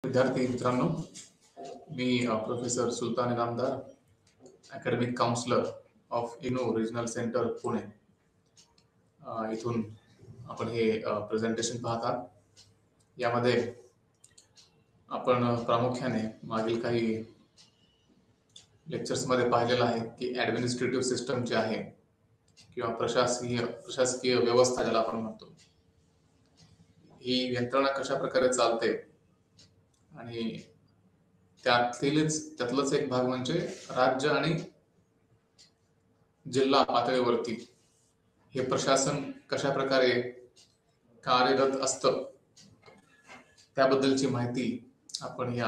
विद्यार्थी मित्रांनो, मी professor Sultan Inamdar, academic counsellor of IGNOU regional centre Pune. इथून आपण हे प्रेझेंटेशन पाहता. यामध्ये आपण प्रामुख्याने मागील काही लेक्चर्समध्ये पाहिलेलं आहे की ॲडमिनिस्ट्रेटिव्ह सिस्टम जे आहे किंवा प्रशासकीय व्यवस्था ज्याला आपण म्हणतो, ही यंत्रणा कशा प्रकारे चालते आणि त्यातलंच एक भाग म्हणजे राज्य आणि जिल्हा पातळीवरती हे प्रशासन कशा प्रकारे कार्यरत असतं त्याबद्दलची माहिती आपण या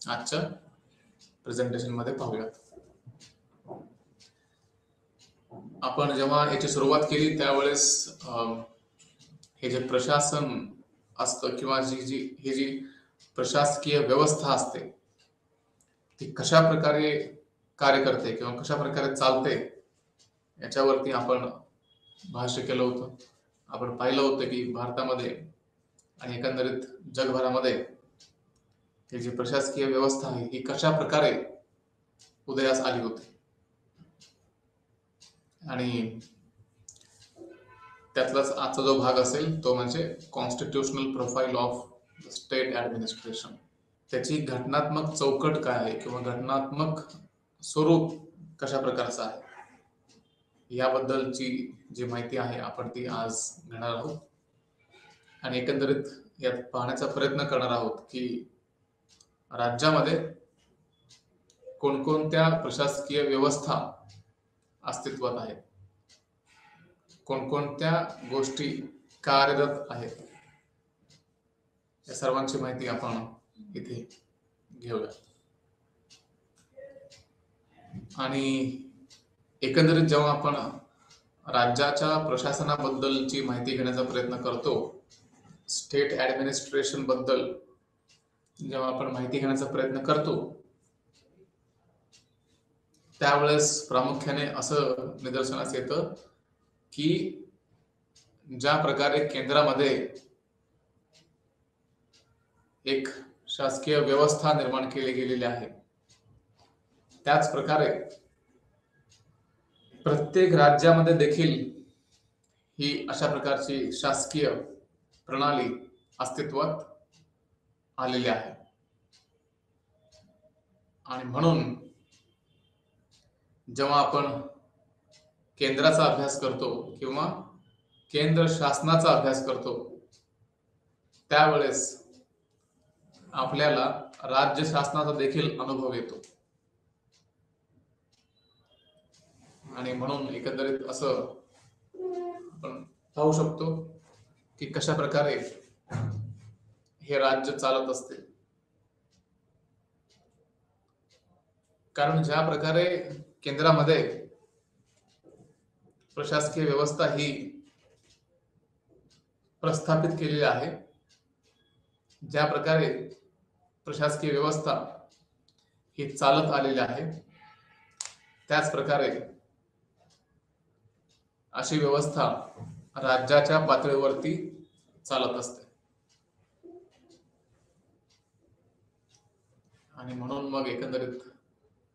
आजच्या प्रेझेंटेशन मध्ये पाहूयात. आपण जेव्हा याची सुरुवात केली त्यावेळेस हे जे प्रशासन असतं किंवा ही जी प्रशासकीय व्यवस्था असते ती कशा प्रकारे कार्य करते किंवा कशा प्रकारे चालते याच्यावरती आपण भाष्य केलं होतं. आपण पाहिलं होतं की भारतामध्ये आणि एकंदरीत जगभरामध्ये ही जी प्रशासकीय व्यवस्था आहे ही कशा प्रकारे उदयास आली होती आणि त्यातलाच आजचा जो भाग असेल तो म्हणजे constitutional profile of state administration. त्याची घटनात्मक चौकट काय आहे किंवा घटनात्मक स्वरूप कशा प्रकारचं आहे याबद्दलची जी माहिती आहे आपण ती आज घेणार आहोत आणि एकंदरीत यात पाहण्याचा प्रयत्न करणार आहोत की राज्यामध्ये कोणकोणत्या प्रशासकीय व्यवस्था अस्तित्वात आहेत, कोणकोणत्या गोष्टी कार्यरत आहेत, या सर्वांची माहिती आपण इथे घेऊया. आणि एकंदरीत जेव्हा आपण राज्याच्या प्रशासनाबद्दलची माहिती घेण्याचा प्रयत्न करतो, स्टेट ऍडमिनिस्ट्रेशन बद्दल जेव्हा आपण माहिती घेण्याचा प्रयत्न करतो त्यावेळेस प्रामुख्याने असं निदर्शनास येतं की ज्या प्रकारे केंद्रामध्ये एक शासकीय व्यवस्था निर्माण केली गेलेली आहे त्याच प्रकारे प्रत्येक राज्यामध्ये देखील ही अशा प्रकारची शासकीय प्रणाली अस्तित्वात आलेली आहे. आणि म्हणून जेव्हा आपण केंद्राचा अभ्यास करतो किंवा केंद्र शासनाचा अभ्यास करतो त्यावेळेस आपल्याला राज्य शासनाचा देखील अनुभव येतो. आणि म्हणून एकंदरीत असं आपण पाहू शकतो की कशा प्रकारे हे राज्य चालत असते. कारण ज्या प्रकारे केंद्रामध्ये प्रशासकीय व्यवस्था ही प्रस्थापित केलेली आहे, ज्या प्रकारे प्रशासकीय व्यवस्था ही चालत आलेली आहे त्याच प्रकारे अशी व्यवस्था राज्याच्या पातळीवरती चालत असते. आणि म्हणून मग एकंदरीत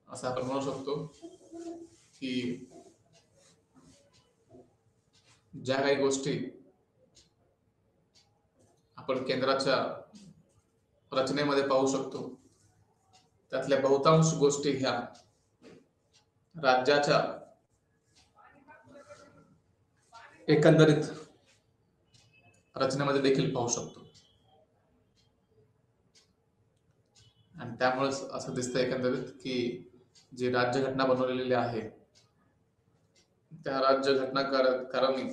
असं आपण म्हणू शकतो की ज्या काही गोष्टी आपण केंद्राच्या रचनेमध्ये पाहू शकतो त्यातल्या बहुतांश गोष्टी ह्या राज्याच्या एकंदरीत रचनेमध्ये देखील पाहू शकतो. आणि त्यामुळे असं दिसतं एकंदरीत की जी राज्यघटना बनवलेली आहे त्या राज्य घटनाकारांनी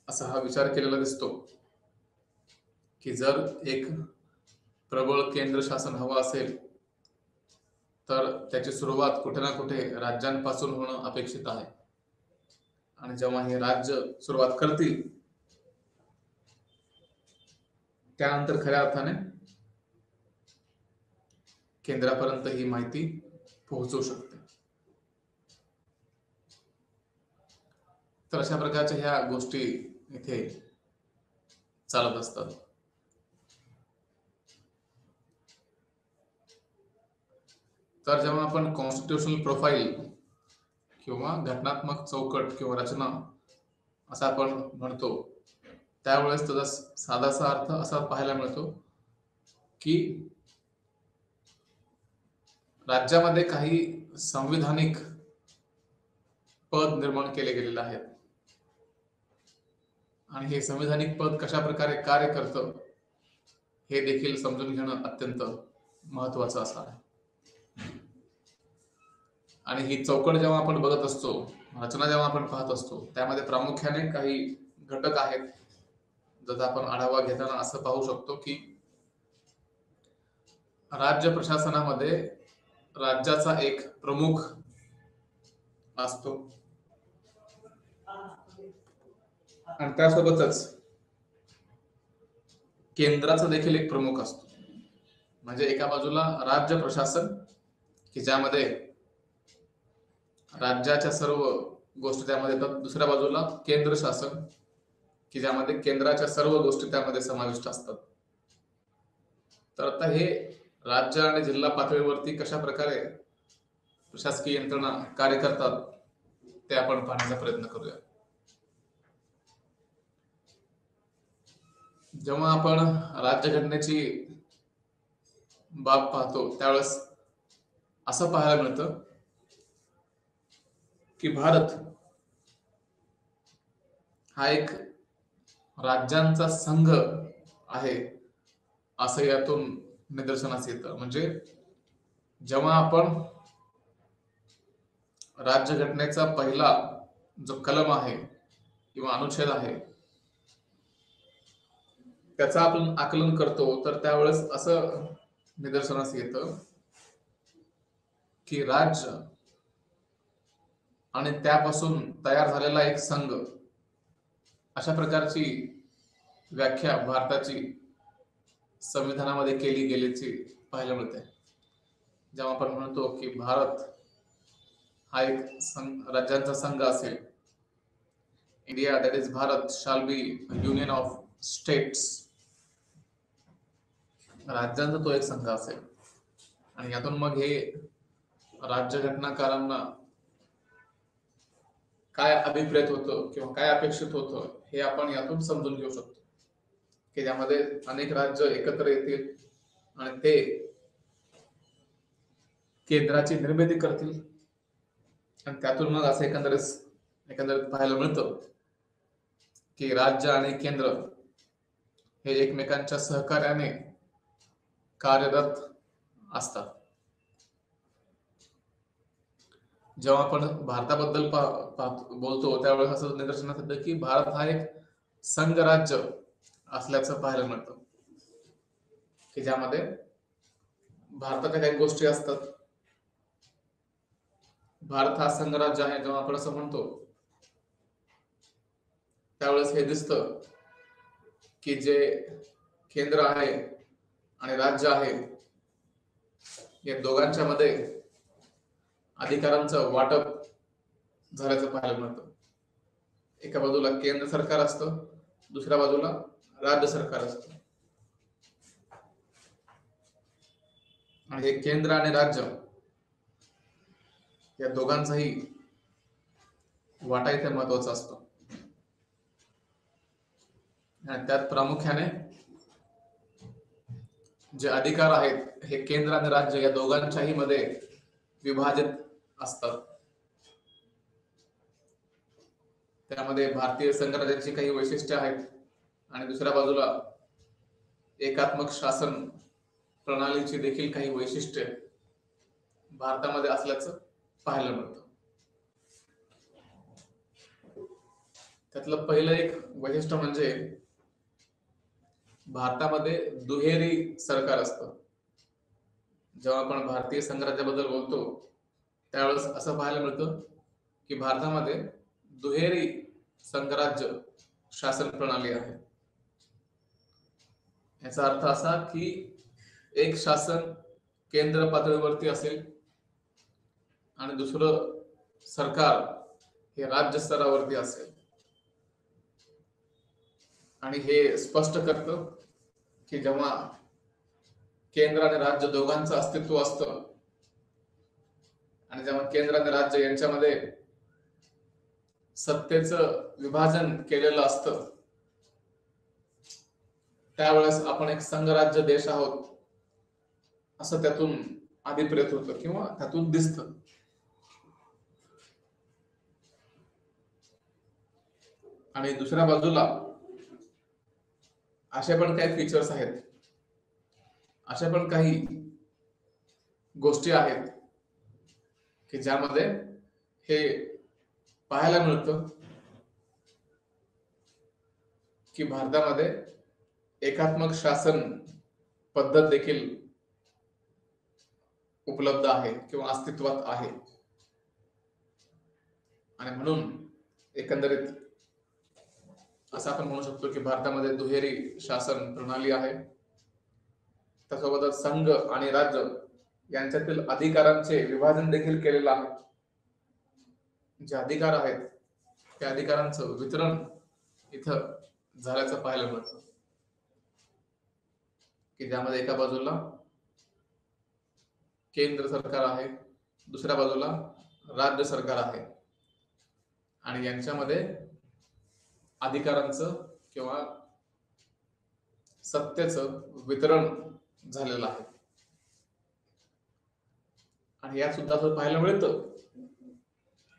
असा हा विचार केलेला दिसतो की जर एक प्रबळ केंद्र शासन हवं असेल तर त्याची सुरुवात कुठे ना कुठे राज्यांपासून होणं अपेक्षित आहे. आणि जेव्हा हे राज्य सुरुवात करतील त्यानंतर खऱ्या अर्थाने केंद्रापर्यंत ही माहिती पोहोचू शकते. तर अशा प्रकारच्या ह्या गोष्टी इथे चालत असतात. तर जेव्हा आपण कॉन्स्टिट्यूशनल प्रोफाईल किंवा घटनात्मक चौकट किंवा रचना असं आपण म्हणतो, त्यावेळेस त्याचा साधासा अर्थ असा पाहायला मिळतो की राज्यामध्ये काही संविधानिक पद निर्माण केले गेलेले आहेत आणि हे संविधानिक पद कशा प्रकारे कार्य करतं हे देखील समजून घेणं अत्यंत महत्वाचं असं आहे. आणि ही चौकट जेव्हा आपण बघत असतो, रचना जेव्हा आपण पाहत असतो, त्यामध्ये प्रामुख्याने काही घटक आहेत. जर आपण आढावा घेताना असं पाहू शकतो की राज्य प्रशासनामध्ये राज्याचा एक प्रमुख असतो आणि त्यासोबतच केंद्राचा देखील एक प्रमुख असतो. म्हणजे एका बाजूला राज्य प्रशासन की ज्यामध्ये राज्याच्या सर्व गोष्टी त्यामध्ये येतात, दुसऱ्या बाजूला केंद्र शासन की ज्यामध्ये केंद्राच्या सर्व गोष्टी त्यामध्ये समाविष्ट असतात. तर आता हे राज्य आणि जिल्हा पातळीवरती कशा प्रकारे प्रशासकीय यंत्रणा कार्य करतात ते आपण पाहण्याचा प्रयत्न करूया. जेव्हा आपण राज्यघटनेची बाब पाहतो त्यावेळेस असं पाहायला मिळतं की भारत हा एक राज्यांचा संघ आहे असं यातून निदर्शनास येतं. म्हणजे जेव्हा आपण राज्यघटनेचा पहिला जो कलम आहे किंवा अनुच्छेद आहे त्याचा आपण आकलन करतो, तर त्यावेळेस असं निदर्शनास येतं की राज्य आणि त्यापासून तयार झालेला एक संघ अशा प्रकारची व्याख्या भारताची संविधानामध्ये केली गेल्याची पाहायला मिळते. जेव्हा आपण म्हणतो की भारत हा एक राज्यांचा संघ असेल, India that is Bharat shall be union of states, राज्यांचा तो एक संघ असेल. आणि यातून मग हे राज्यघटनाकारांना काय अभिप्रेत होतं किंवा काय अपेक्षित होतं हे आपण यातून समजून घेऊ शकतो की त्यामध्ये अनेक राज्य एकत्र येतील आणि ते केंद्राची निर्मिती करतील आणि त्यातून मग असं एकंदरीत पाहायला मिळतं की राज्य आणि केंद्र हे एकमेकांच्या सहकार्याने कार्यरत असतात. जेव्हा आपण भारताबद्दल बोलतो त्यावेळेस असं निदर्शनास येतं की भारत हा एक संघ राज्य असल्याचं पाहायला मिळतं की ज्यामध्ये भारताच्या काही गोष्टी असतात. भारत हा संघ राज्य आहे जेव्हा आपण असं म्हणतो त्यावेळेस हे दिसतं की जे केंद्र आहे आणि राज्य आहे या दोघांच्या मध्ये अधिकारांचं वाटप झाल्याचं पाहायला मिळतं. एका बाजूला केंद्र सरकार असतं, दुसऱ्या बाजूला राज्य सरकार असतं आणि हे केंद्र आणि राज्य या दोघांचाही वाटा इथे महत्वाचा असतो. आणि त्यात प्रामुख्याने जे अधिकार आहेत हे केंद्र आणि राज्य या दोघांच्याही मध्ये विभाजित असतात. त्यामध्ये भारतीय संघराज्याची काही वैशिष्ट्ये आहेत आणि दुसऱ्या बाजूला एकात्मक शासन प्रणालीची देखील काही वैशिष्ट्ये भारतामध्ये असल्याचं पाहायला मिळतं. त्यातलं पहिलं एक वैशिष्ट्य म्हणजे भारतामध्ये दुहेरी सरकार असतं. जेव्हा आपण भारतीय संघराज्याबद्दल बोलतो त्यावेळेस असं पाहायला मिळतं की भारतामध्ये दुहेरी संघराज्य शासन प्रणाली आहे. याचा अर्थ असा की एक शासन केंद्र पातळीवरती असेल आणि दुसरं सरकार हे राज्य स्तरावरती असेल. आणि हे स्पष्ट करतं की जेव्हा केंद्र आणि राज्य दोघांचं अस्तित्व असतं आणि जेव्हा केंद्र आणि राज्य यांच्यामध्ये सत्तेचं विभाजन केलेलं असतं, त्यावेळेस आपण एक संघराज्य देश आहोत असं त्यातून अभिप्रेत होतं किंवा त्यातून दिसतं. आणि दुसऱ्या बाजूला असे पण काही फीचर्स आहेत, अशा पण काही गोष्टी आहेत की ज्यामध्ये हे पाहायला मिळतं की भारतामध्ये एकात्मक शासन पद्धत देखील उपलब्ध आहे किंवा अस्तित्वात आहे. आणि म्हणून एकंदरीत असं आपण म्हणू शकतो की भारतामध्ये दुहेरी शासन प्रणाली आहे. त्यासोबतच संघ आणि राज्य यांच्यातील अधिकारांचे विभाजन देखील केलेलं आहे. जे अधिकार आहेत त्या अधिकारांचं वितरण इथं झाल्याचं पाहायला मिळतं की ज्यामध्ये एका बाजूला केंद्र सरकार आहे, दुसऱ्या बाजूला राज्य सरकार आहे आणि यांच्यामध्ये अधिकारांचं किंवा सत्तेचं वितरण झालेलं आहे. आणि यात सुद्धा असं पाहायला मिळतं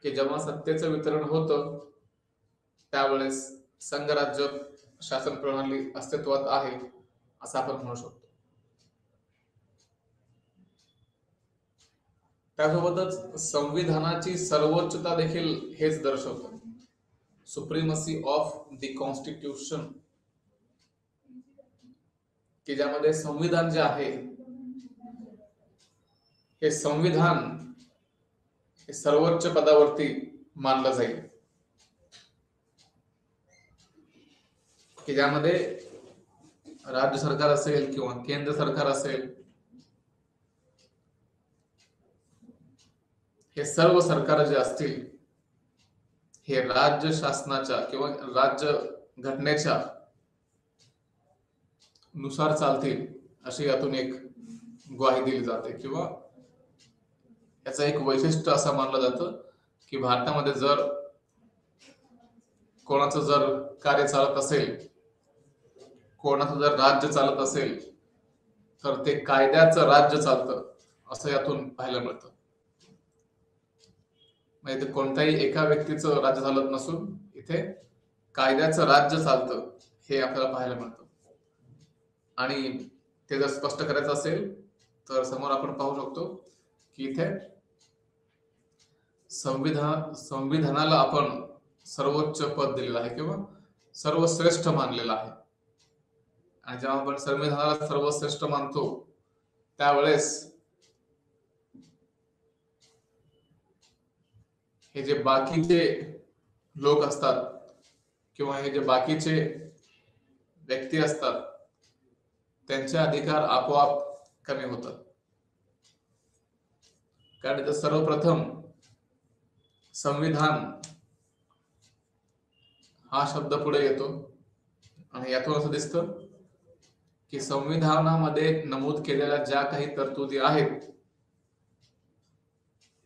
की जेव्हा सत्तेचं वितरण होतं त्यावेळेस संघराज्य शासन प्रणाली अस्तित्वात आहे असं आपण म्हणू शकतो. त्यासोबतच संविधानाची सर्वोच्चता देखील हेच दर्शवतं. सुप्रीमसी ऑफ द कॉन्स्टिट्यूशन, की ज्यामध्ये संविधान जे आहे हे संविधान हे सर्वोच्च पदावरती मानलं जाईल, की ज्यामध्ये राज्य सरकार असेल किंवा केंद्र सरकार असेल, हे सर्व सरकार जे असतील हे राज्य शासनाच्या किंवा राज्य घटनेच्या नुसार चालतील अशी यातून एक ग्वाही दिली जाते. किंवा याचं एक वैशिष्ट्य असं मानलं जातं की भारतामध्ये जर कोणाचं जर कार्य चालत असेल, कोणाचं जर राज्य चालत असेल तर ते कायद्याचं राज्य चालतं असं यातून पाहायला मिळतं. म्हणजे इथे कोणत्याही एका व्यक्तीचं राज्य चालत नसून इथे कायद्याचं राज्य चालतं हे आपल्याला पाहायला मिळतं. आणि ते जर स्पष्ट करायचं असेल तर समोर आपण पाहू शकतो की इथे संविधानाला आपण सर्वोच्च पद दिलेलं आहे किंवा सर्वश्रेष्ठ मानलेलं आहे. आणि जेव्हा आपण संविधानाला सर्वश्रेष्ठ मानतो त्यावेळेस हे जे बाकीचे लोक असतात किंवा हे जे बाकीचे व्यक्ती असतात त्यांचे अधिकार आपोआप कमी होतात. कारण इथं सर्वप्रथम संविधान हा शब्द पुढे येतो आणि यातून असं दिसतं की संविधानामध्ये नमूद केलेल्या ज्या काही तरतुदी आहेत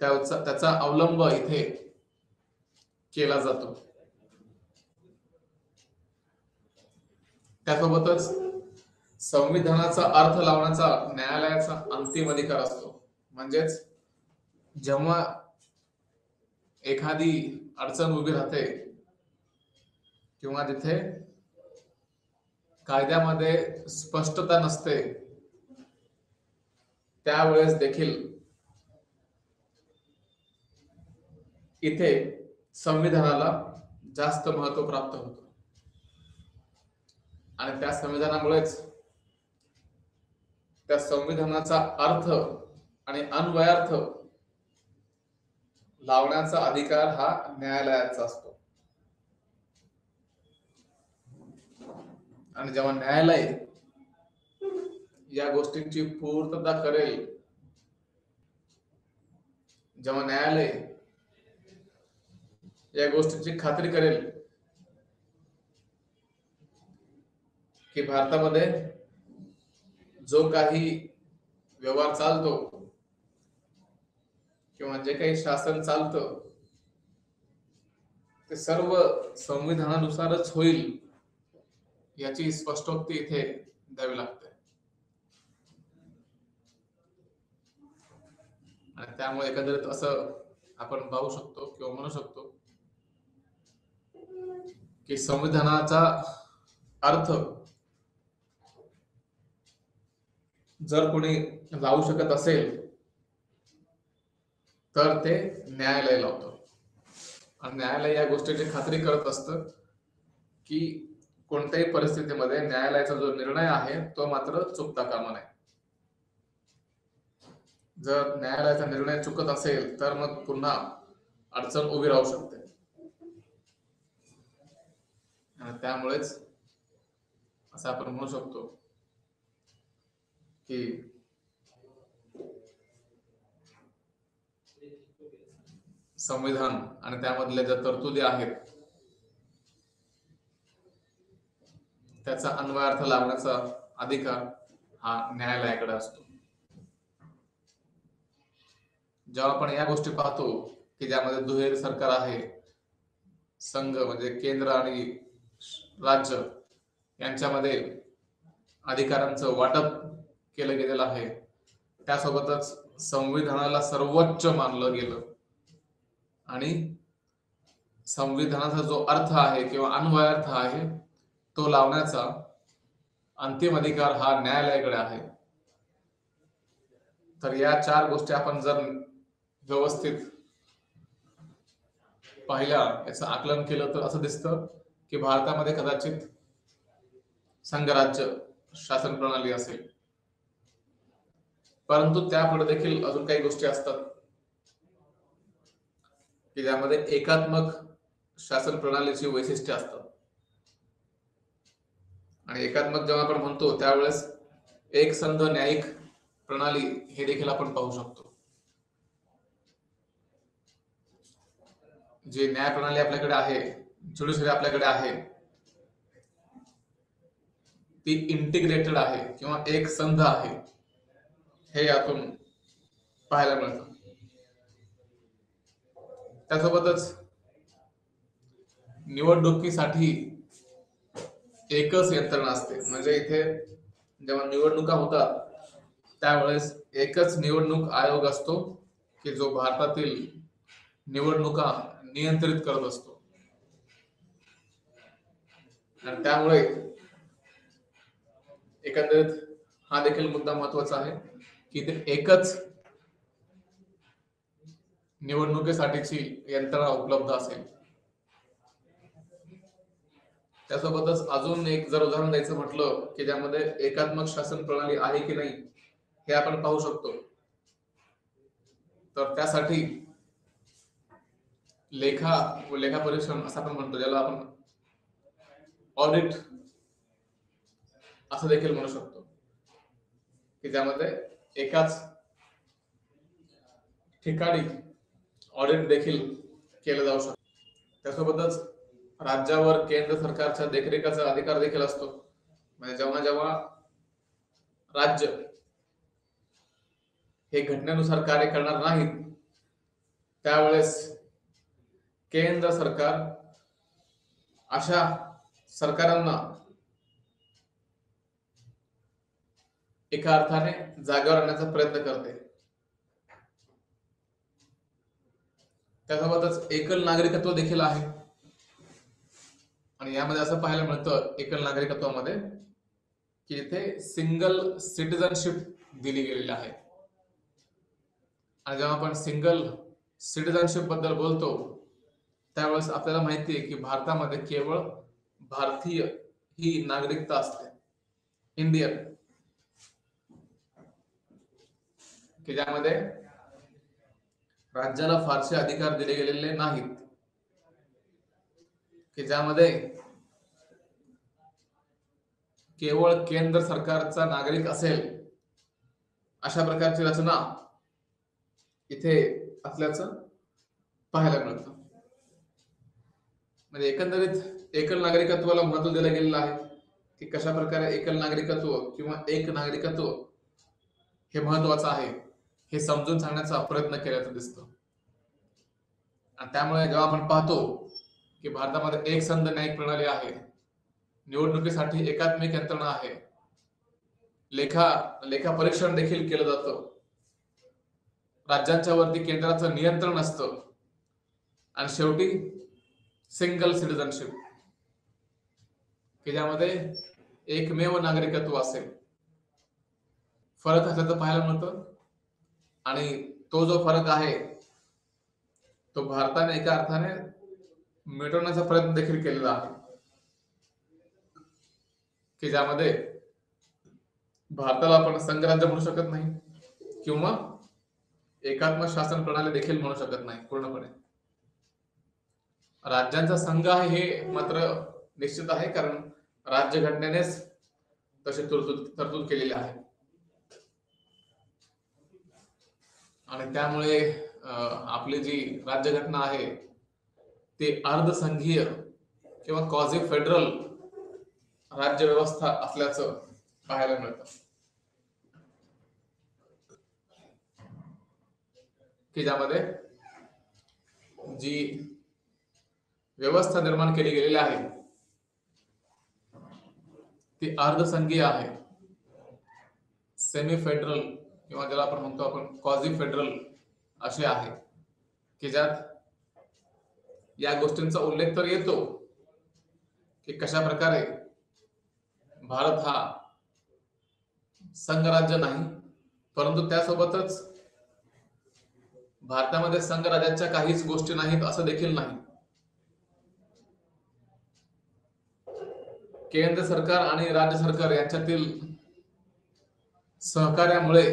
त्याचा अवलंब इथे केला जातो. त्यासोबतच संविधानाचा अर्थ लावण्याचा न्यायालयाचा अंतिम अधिकार असतो. म्हणजेच जेव्हा एखादी अडचण उभी राहते किंवा जिथे कायद्यामध्ये स्पष्टता नसते त्यावेळेस देखील इथे संविधानाला जास्त महत्व प्राप्त होतं. आणि त्या संविधानामुळेच त्या संविधानाचा अर्थ आणि अन्वयार्थ लावण्याचा अधिकार हा न्यायालयाचा असतो. आणि जेव्हा न्यायालय या गोष्टींची पूर्तता करेल, जेव्हा न्यायालय या गोष्टीची खात्री करेल की भारतामध्ये जो काही व्यवहार चालतो किंवा जे काही शासन चालतं ते सर्व संविधानानुसारच होईल याची स्पष्टोक्ती इथे द्यावी लागते. आणि त्यामुळे एकंदरीत असं आपण पाहू शकतो किंवा म्हणू शकतो की संविधानाचा अर्थ जर कोणी लावू शकत असेल तर ते न्यायालय लावतं. आणि न्यायालय या गोष्टीची खात्री करत असतं की कोणत्याही परिस्थितीमध्ये न्यायालयाचा जो निर्णय आहे तो मात्र चुकता कामा नये. जर न्यायालयाचा निर्णय चुकत असेल तर मग पुन्हा अडचण उभी राहू शकते. आणि त्यामुळेच असं आपण म्हणू शकतो की संविधान आणि त्यामधल्या ज्या तरतुदी आहेत त्याचा अन्वयार्थ लावण्याचा अधिकार हा न्यायालयाकडे असतो. जेव्हा आपण या गोष्टी पाहतो की ज्यामध्ये दुहेरी सरकार आहे, संघ म्हणजे केंद्र आणि राज्य यांच्यामध्ये अधिकारांचं वाटप केलं गेलेलं आहे, त्यासोबतच संविधानाला सर्वोच्च मानलं गेलं आणि संविधानाचा जो अर्थ आहे किंवा अन्वयार्थ आहे तो लावण्याचा अंतिम अधिकार हा न्यायालयाकडे आहे. तर या चार गोष्टी आपण जर व्यवस्थित पाहिल्या, याचं आकलन केलं तर असं दिसतं की भारतामध्ये कदाचित संघराज्य शासन प्रणाली असेल, परंतु त्यापुढे देखील अजून काही गोष्टी असतात की ज्यामध्ये एकात्मक शासन प्रणालीची वैशिष्ट्ये असतात. आणि एकात्मक जेव्हा आपण म्हणतो त्यावेळेस एक संघ न्यायिक प्रणाली हे देखील आपण पाहू शकतो. जी न्याय प्रणाली आपल्याकडे आहे, ज्युडिशरी आपल्याकडे आहे, ती इंटिग्रेटेड आहे किंवा एक संघ आहे हे यातून पाहायला मिळतं. त्यासोबतच निवडणुकीसाठी एकच यंत्रणा असते. म्हणजे इथे जेव्हा निवडणुका होतात त्यावेळेस एकच निवडणूक आयोग असतो की जो भारतातील निवडणुका नियंत्रित करत असतो. आणि त्यामुळे एकंदरीत हा देखील मुद्दा महत्वाचा आहे की ते एकच निवडणुकीसाठीची यंत्रणा उपलब्ध असेल. त्यासोबतच अजून एक जर उदाहरण द्यायचं म्हटलं की ज्यामध्ये एकात्मक शासन प्रणाली आहे की नाही हे आपण पाहू शकतो, तर त्यासाठी लेखा व लेखा परीक्षण असं आपण म्हणतो, ज्याला आपण ऑडिट असं देखील म्हणू शकतो, की ज्यामध्ये एकाच ठिकाणी ऑडिट देखील केलं जाऊ शकतं. त्यासोबतच राज्यावर केंद्र सरकारच्या देखरेखीचा अधिकार देखील असतो. म्हणजे जेव्हा जेव्हा राज्य हे घटनेनुसार कार्य करणार नाहीत त्यावेळेस केंद्र सरकार अशा सरकारांना एका अर्थाने जागेवर आणण्याचा प्रयत्न करते. त्यासोबतच एकल नागरिकत्व देखील आहे. आणि यामध्ये असं पाहायला मिळतं एकल नागरिकत्वामध्ये की इथे सिंगल सिटिझनशिप दिली गेलेली आहे. आणि जेव्हा आपण सिंगल सिटिझनशिप बद्दल बोलतो त्यावेळेस आपल्याला माहिती आहे की भारतामध्ये केवळ भारतीय ही नागरिकता असते, इंडियन, की ज्यामध्ये राज्याला फारसे अधिकार दिले गेलेले नाहीत, की ज्यामध्ये केवळ केंद्र सरकारचा नागरिक असेल अशा प्रकारची रचना इथे असल्याचं पाहायला मिळतं. म्हणजे एकंदरीत एकल नागरिकत्वाला महत्व दिलं गेलेलं आहे की कशा प्रकारे एकल नागरिकत्व किंवा एक नागरिकत्व हे महत्वाचं आहे हे समजून सांगण्याचा प्रयत्न केल्याचं दिसतं. आणि त्यामुळे जेव्हा आपण पाहतो की भारतामध्ये एक संघ न्यायिक प्रणाली आहे, निवडणुकीसाठी एकात्मिक यंत्रणा आहे, लेखा लेखा परीक्षण देखील केलं जातं, राज्यांच्या वरती केंद्राचं नियंत्रण असतं, आणि शेवटी सिंगल सिटिझनशिप की ज्यामध्ये एकमेव नागरिकत्व असेल, फरक असल्याचं पाहायला मिळतं. आणि तो जो फरक आहे तो भारताने एका अर्थाने मिटवण्याचा प्रयत्न देखील केलेला आहे, की ज्यामध्ये भारताला आपण संघराज्य म्हणू शकत नाही किंवा एकात्म शासन प्रणाली देखील म्हणू शकत नाही पूर्णपणे. राज्यांचा संघ आहे हे मात्र निश्चित आहे, कारण राज्यघटनेनेच तशी तरतूद केलेली आहे. आणि त्यामुळे आपली जी राज्यघटना आहे ती अर्धसंघीय किंवा क्वाझी फेडरल राज्य व्यवस्था असल्याचं पाहायला मिळतं, की ज्यामध्ये जी व्यवस्था निर्माण केली गेलेली आहे ती अर्धसंघीय आहे, सेमी फेडरल किंवा ज्याला आपण म्हणतो आपण क्वाझी फेडरल असे आहे, की ज्यात या गोष्टींचा उल्लेख तर येतो की कशा प्रकारे भारत हा संघराज्य नाही, परंतु त्यासोबतच भारतामध्ये संघराज्याच्या काहीच गोष्टी नाहीत असं देखील नाही. केंद्र सरकार आणि राज्य सरकार यांच्यातील सहकार्यामुळे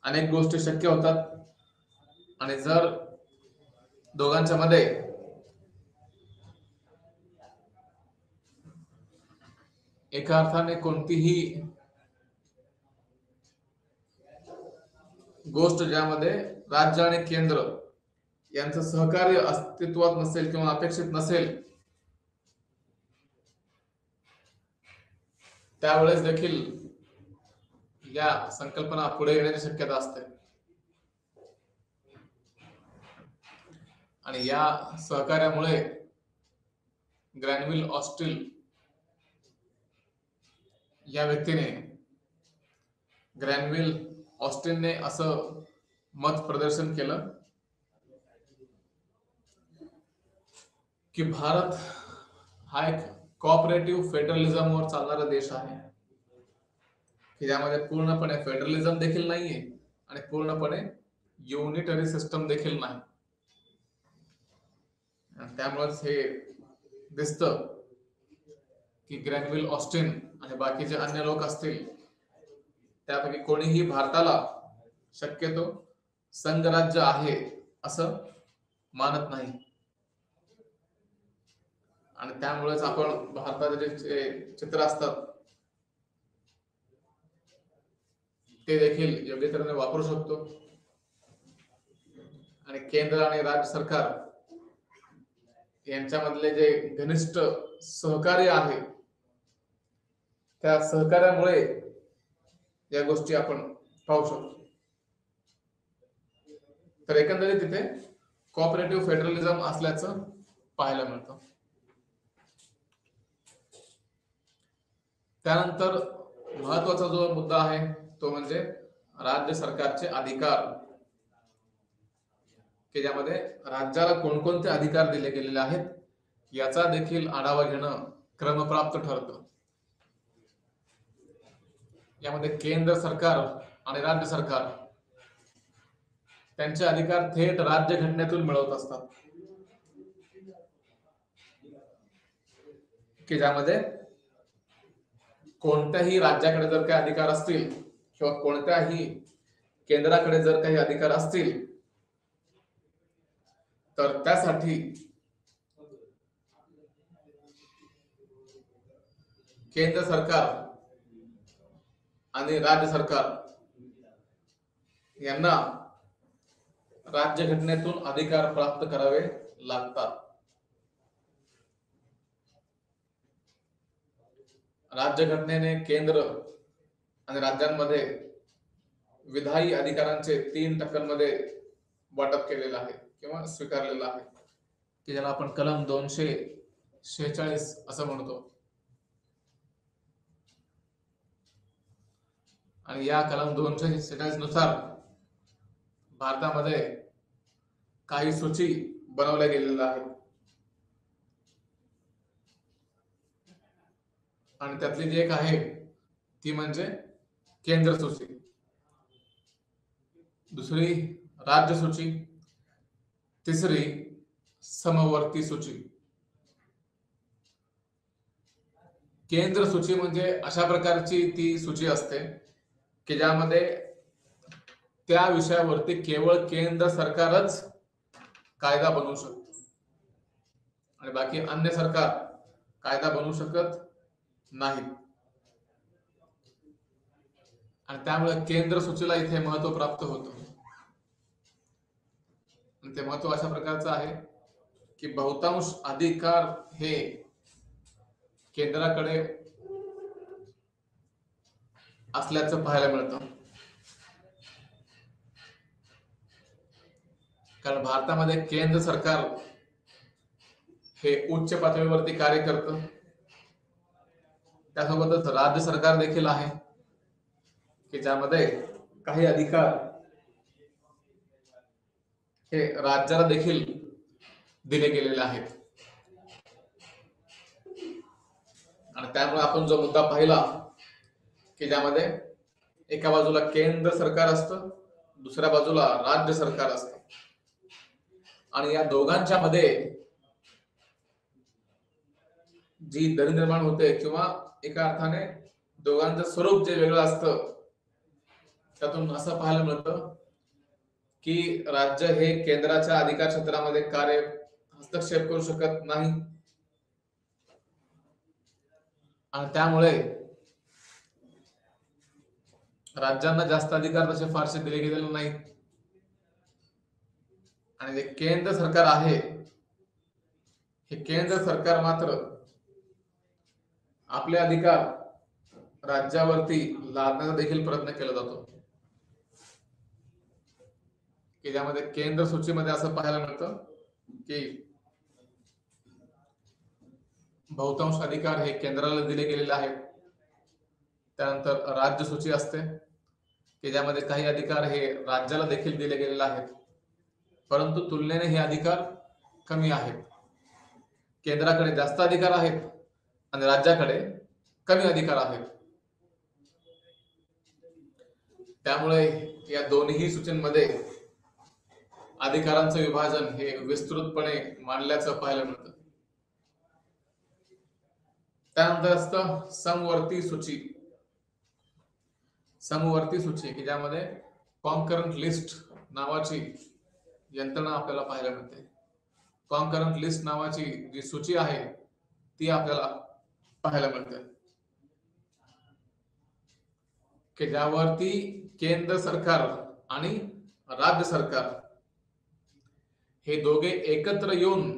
अनेक गोष्टी शक्य होतात. आणि जर दोघांच्या मध्ये एका अर्थाने कोणतीही गोष्ट ज्यामध्ये राज्य आणि केंद्र यांचं सहकार्य अस्तित्वात नसेल किंवा अपेक्षित नसेल, त्यावेळेस देखील या संकल्पना पुढे येण्याची शक्यता असते. आणि या सहकार्यामुळे ग्रॅनविल ऑस्टिन या व्यक्तीने ग्रॅनविल ऑस्टिनने असं मत प्रदर्शन केलं की भारत हा एक कोऑपरेटिव्ह फेडरलिझमवर चालणारा देश आहे, की ज्यामध्ये पूर्णपणे फेडरलिझम देखील नाहीये आणि पूर्णपणे युनिटरी सिस्टम देखील नाही. त्यामुळेच हे दिसतं की ग्रॅनविल ऑस्टिन आणि बाकीचे अन्य लोक असतील त्यापैकी कोणीही भारताला शक्यतो संघराज्य आहे असं मानत नाही. आणि त्यामुळेच आपण भारताचे जे चित्र असतात ते देखील योग्य तऱ्हेने वापरू शकतो. आणि केंद्र आणि राज्य सरकार यांच्यामधले जे घनिष्ठ सहकार्य आहे त्या सहकार्यामुळे या गोष्टी आपण पाहू शकतो. तर एकंदरीत तिथे कोऑपरेटिव्ह फेडरलिझम असल्याचं पाहायला मिळतं. त्यानंतर महत्वाचा जो मुद्दा आहे तो म्हणजे राज्य सरकारचे अधिकार, की ज्यामध्ये राज्याला कोणकोणते अधिकार दिले गेलेले आहेत याचा देखील आढावा घेणं क्रमप्राप्त ठरतं. यामध्ये केंद्र सरकार आणि राज्य सरकार त्यांचे अधिकार थेट राज्यघटनेतून मिळवत असतात, की ज्यामध्ये कोणत्याही राज्याकडे जर काही अधिकार असतील किंवा कोणत्याही केंद्राकडे जर काही अधिकार असतील तर त्यासाठी केंद्र सरकार आणि राज्य सरकार यांना राज्यघटनेतून अधिकार प्राप्त करावे लागतात. राज्यघटनेने केंद्र आणि राज्यांमध्ये विधायी अधिकारांचे 3 टप्प्यांमध्ये वाटप केलेलं आहे किंवा स्वीकारलेलं आहे, की ज्याला आपण कलम 246 असं म्हणतो. आणि या कलम 246 नुसार भारतामध्ये काही सूची बनवल्या गेलेल्या आहेत आणि त्यातली जी एक आहे ती म्हणजे केंद्र सूची, दुसरी राज्य सूची, तिसरी समवर्ती सूची. केंद्र सूची म्हणजे अशा प्रकारची ती सूची असते की ज्यामध्ये त्या विषयावरती केवळ केंद्र सरकारच कायदा बनवू शकतो आणि बाकी अन्य सरकार कायदा बनवू शकत नाही. आणि त्यामुळे केंद्र सूचीला इथे महत्व प्राप्त होतं. आणि ते महत्व अशा प्रकारचं आहे की बहुतांश अधिकार हे केंद्राकडे असल्याचं पाहायला मिळतं. कारण भारतामध्ये केंद्र सरकार हे उच्च पातळीवरती कार्य करतं. त्यासोबतच राज्य सरकार देखील आहे की ज्यामध्ये काही अधिकार हे राज्याला देखील दिले गेलेले आहेत. आणि त्यामुळे आपण जो मुद्दा पाहिला की ज्यामध्ये एका बाजूला केंद्र सरकार असतं, दुसऱ्या बाजूला राज्य सरकार असतं आणि या दोघांच्या मध्ये जी दरी निर्माण होते किंवा एका अर्थाने दोघांचं स्वरूप जे वेगळं असतं त्यातून असं पाहायला मिळतं की राज्य हे केंद्राच्या अधिकार क्षेत्रामध्ये हस्तक्षेप करू शकत नाही आणि त्यामुळे राज्यांना जास्त अधिकार तसे फारसे दिले गेलेले नाहीत. आणि जे केंद्र सरकार आहे हे केंद्र सरकार मात्र आपले अधिकार राज्यावरती लादण्याचा देखील प्रयत्न केला जातो की ज्यामध्ये केंद्र सूचीमध्ये असं पाहायला मिळतं की बहुतांश अधिकार हे केंद्राला दिले गेलेले आहेत. त्यानंतर राज्य सूची असते की ज्यामध्ये काही अधिकार हे राज्याला देखील दिले गेलेले आहेत, परंतु तुलनेने हे अधिकार कमी आहेत. केंद्राकडे जास्त अधिकार आहेत आणि राज्याकडे कमी अधिकार आहेत. त्यामुळे या दोन्ही सूचींमध्ये अधिकारांचं विभाजन हे विस्तृतपणे मांडल्याचं पाहायला मिळतं. त्यानंतर असतं समवर्ती सूची. समवर्ती सूची की ज्यामध्ये कॉन्करंट लिस्ट नावाची यंत्रणा आपल्याला पाहायला मिळते. कॉन्करंट लिस्ट नावाची जी सूची आहे ती आपल्याला पाहायला मिळते की ज्यावरती केंद्र सरकार आणि राज्य सरकार हे दोघे एकत्र येऊन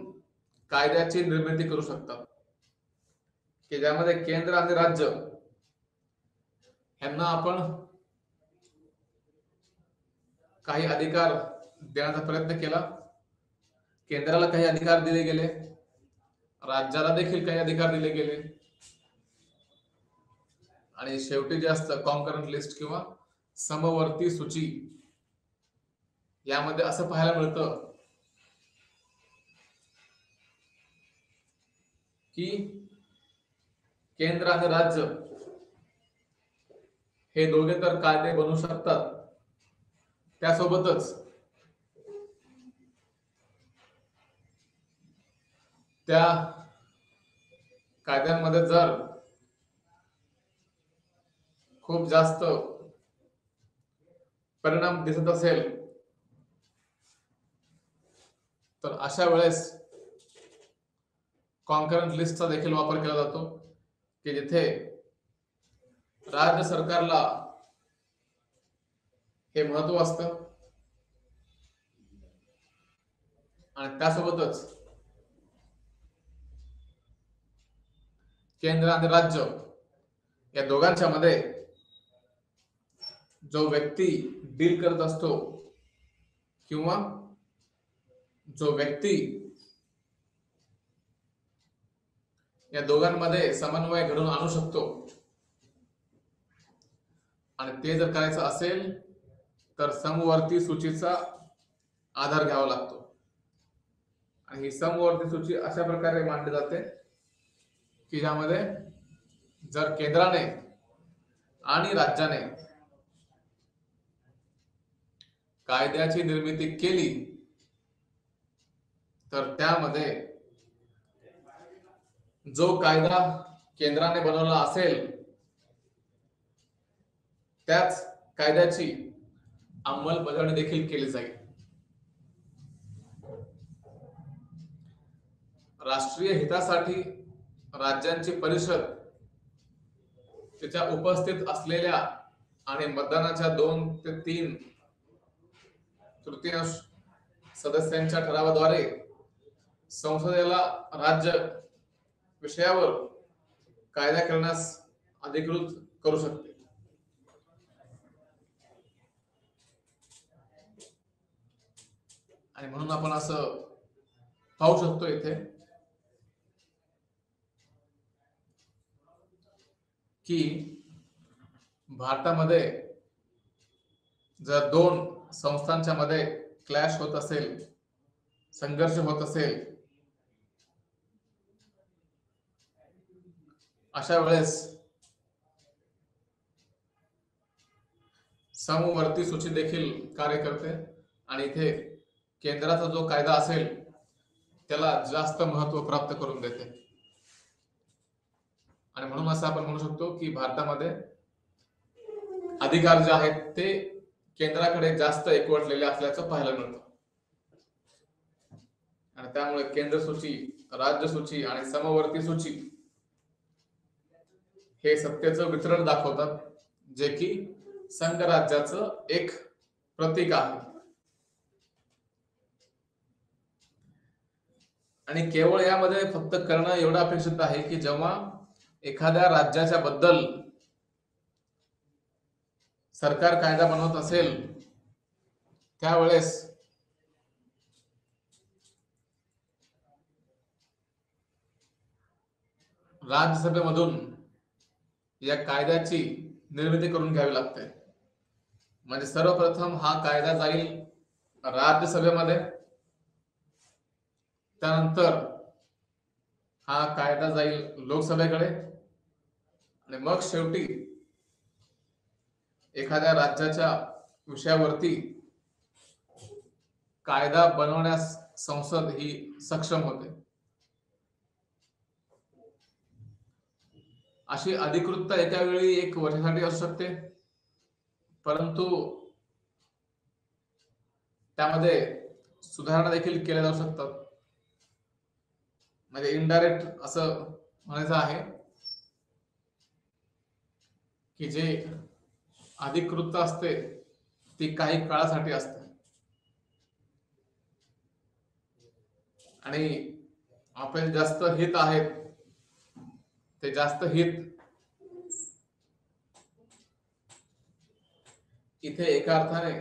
कायद्याची निर्मिती करू शकतात की ज्यामध्ये केंद्र आणि राज्य यांना आपण काही अधिकार देण्याचा प्रयत्न केला. केंद्राला काही अधिकार दिले गेले, राज्याला देखील काही अधिकार दिले गेले आणि शेवटी जे असतं कॉन्करंट लिस्ट किंवा समवर्ती सूची यामध्ये असं पाहायला मिळतं की केंद्र आणि राज्य हे दोघे तर कायदे बनवू शकतात, त्यासोबतच त्या कायद्यांमध्ये जर खूप जास्त परिणाम दिसत असेल तर अशा वेळेस कॉन्करंट लिस्टचा देखील वापर केला जातो की जिथे राज्य सरकारला हे महत्व असतं आणि त्यासोबतच केंद्र आणि राज्य या दोघांच्या मध्ये जो व्यक्ती डील करत असतो किंवा जो व्यक्ती या दोघांमध्ये समन्वय घडवून आणू शकतो, आणि ते जर करायचं असेल तर समवर्ती सूचीचा आधार घ्यावा लागतो. आणि ही समवर्ती सूची अशा प्रकारे मांडली जाते की ज्यामध्ये जर केंद्राने आणि राज्याने कायद्याची निर्मिती केली तर त्यामध्ये जो कायदा केंद्राने बनवला असेल त्याच कायद्याची अंमलबजावणी देखील केली जाईल. राष्ट्रीय हितासाठी राज्यांची परिषद त्याच्या उपस्थित असलेल्या आणि मतदानाच्या 2 ते 3 तृतीयांश सदस्यांच्या ठरावाद्वारे संसदेला राज्य विषयावर कायदा करण्यास अधिकृत करू शकते. आणि म्हणून आपण असं पाहू शकतो इथे की भारतामध्ये जर 2 संस्थांच्या मध्ये क्लॅश होत असेल, संघर्ष होत असेल, अशा वेळेस समवर्ती सूची देखील कार्य करते आणि इथे केंद्राचा जो कायदा असेल त्याला जास्त महत्व प्राप्त करून देते. आणि म्हणून असं आपण म्हणू शकतो की भारतामध्ये अधिकार जे आहेत ते केंद्राकडे जास्त एकवटलेले असल्याचं पाहायला मिळतं. आणि त्यामुळे केंद्र सूची, राज्य सूची आणि समवर्ती सूची हे सत्तेचं वितरण दाखवतात, जे की संघराज्याचं एक प्रतीक आहे. आणि केवळ यामध्ये फक्त करणं एवढं अपेक्षित आहे की जेव्हा एखाद्या राज्याच्या बद्दल सरकार कायदा बनवत असेल त्यावेळेस राज्यसभेमधून या कायद्याची निर्मिती करून घ्यावी लागते. म्हणजे सर्वप्रथम हा कायदा जाईल राज्यसभेमध्ये, त्यानंतर हा कायदा जाईल लोकसभेकडे, आणि मग शेवटी एखाद्या राज्याच्या विषयावरती कायदा बनवण्यास संसद ही सक्षम होते. अशी अधिकृतता एका वेळी 1 वर्षासाठी असू शकते, परंतु त्यामध्ये सुधारणा देखील केल्या जाऊ शकतात. म्हणजे इनडायरेक्ट असं म्हणायचं आहे की जे अधिकृतता असते ती काही काळासाठी असते, आणि आपले जास्त हित आहेत ते जास्त हित इथे एका अर्थाने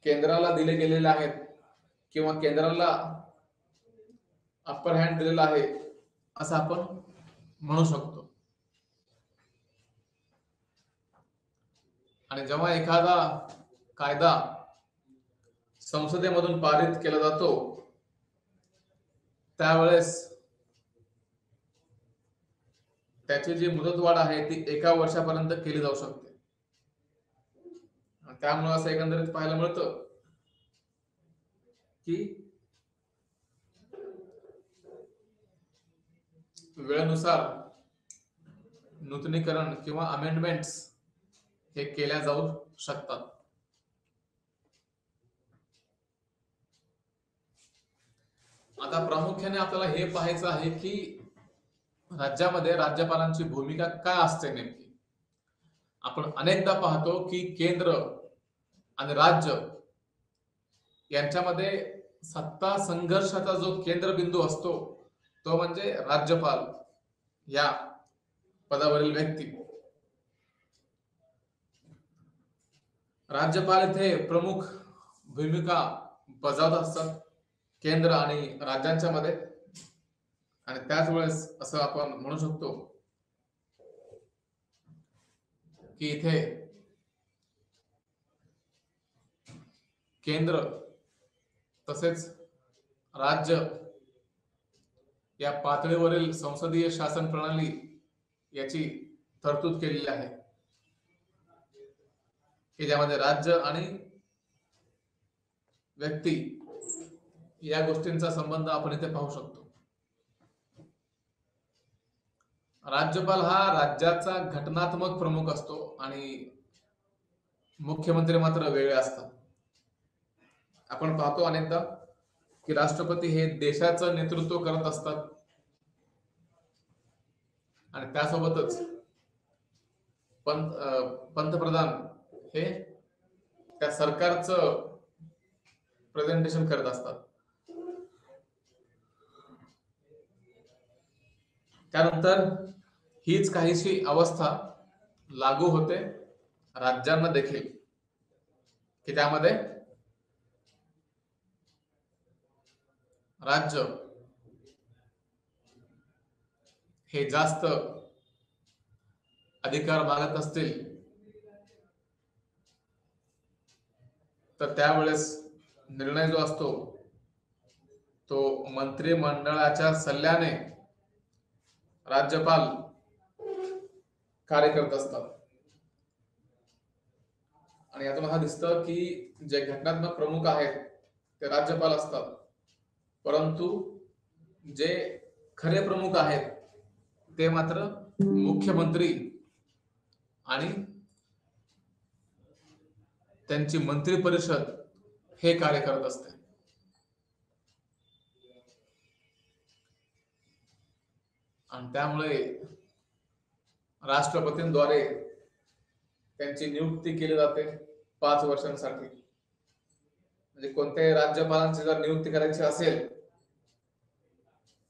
केंद्राला दिले गेलेले आहेत किंवा केंद्राला अप्पर हँड दिलेला आहे असं आपण म्हणू शकतो. आणि जेव्हा एखादा कायदा संसदेमधून पारित केला जातो त्यावेळेस त्याची जी मुदतवाढ आहे ती 1 वर्षापर्यंत केली जाऊ शकते. त्यामुळे असं एकंदरीत पाहायला मिळतं की वेळेनुसार नूतनीकरण किंवा अमेंडमेंट्स हे केल्या जाऊ शकतात. आता प्रामुख्याने आपल्याला हे पाहायचं आहे की राज्यामध्ये राज्यपालांची भूमिका काय असते नेमकी. आपण अनेकदा पाहतो की केंद्र आणि राज्य यांच्यामध्ये सत्ता संघर्षाचा जो केंद्रबिंदू असतो तो म्हणजे राज्यपाल या पदावरील व्यक्ती. राज्यपाल इथे प्रमुख भूमिका बजावत असतात केंद्र आणि राज्यांच्या मध्ये. आणि त्याच वेळेस असं आपण म्हणू शकतो की इथे केंद्र तसेच राज्य या पातळीवरील संसदीय शासन प्रणाली याची तरतूद केलेली आहे की ज्यामध्ये राज्य आणि व्यक्ती या गोष्टींचा संबंध आपण इथे पाहू शकतो. राज्यपाल हा राज्याचा घटनात्मक प्रमुख असतो आणि मुख्यमंत्री मात्र वेगळे असतात. आपण पाहतो अनेकदा की राष्ट्रपती हे देशाचं नेतृत्व करत असतात आणि त्यासोबतच पंतप्रधान हे त्या सरकारचं प्रेझेंटेशन करत असतात. त्यानंतर हीच काहीशी अवस्था लागू होते राज्यांना देखील की त्यामध्ये राज्य हे जास्त अधिकार मागत असतील तर त्यावेळेस निर्णय जो असतो तो मंत्रिमंडळाच्या सल्ल्याने राज्यपाल कार्य करत असतात. आणि यातून हा दिसतं की जे घटनात्मक प्रमुख आहेत ते राज्यपाल असतात, परंतु जे खरे प्रमुख आहेत ते मात्र मुख्यमंत्री आणि त्यांची मंत्री परिषद हे कार्य करत असते. आणि त्यामुळे राष्ट्रपतींद्वारे त्यांची नियुक्ती केली जाते 5 वर्षांसाठी. म्हणजे कोणत्याही राज्यपालांची जर नियुक्ती करायची असेल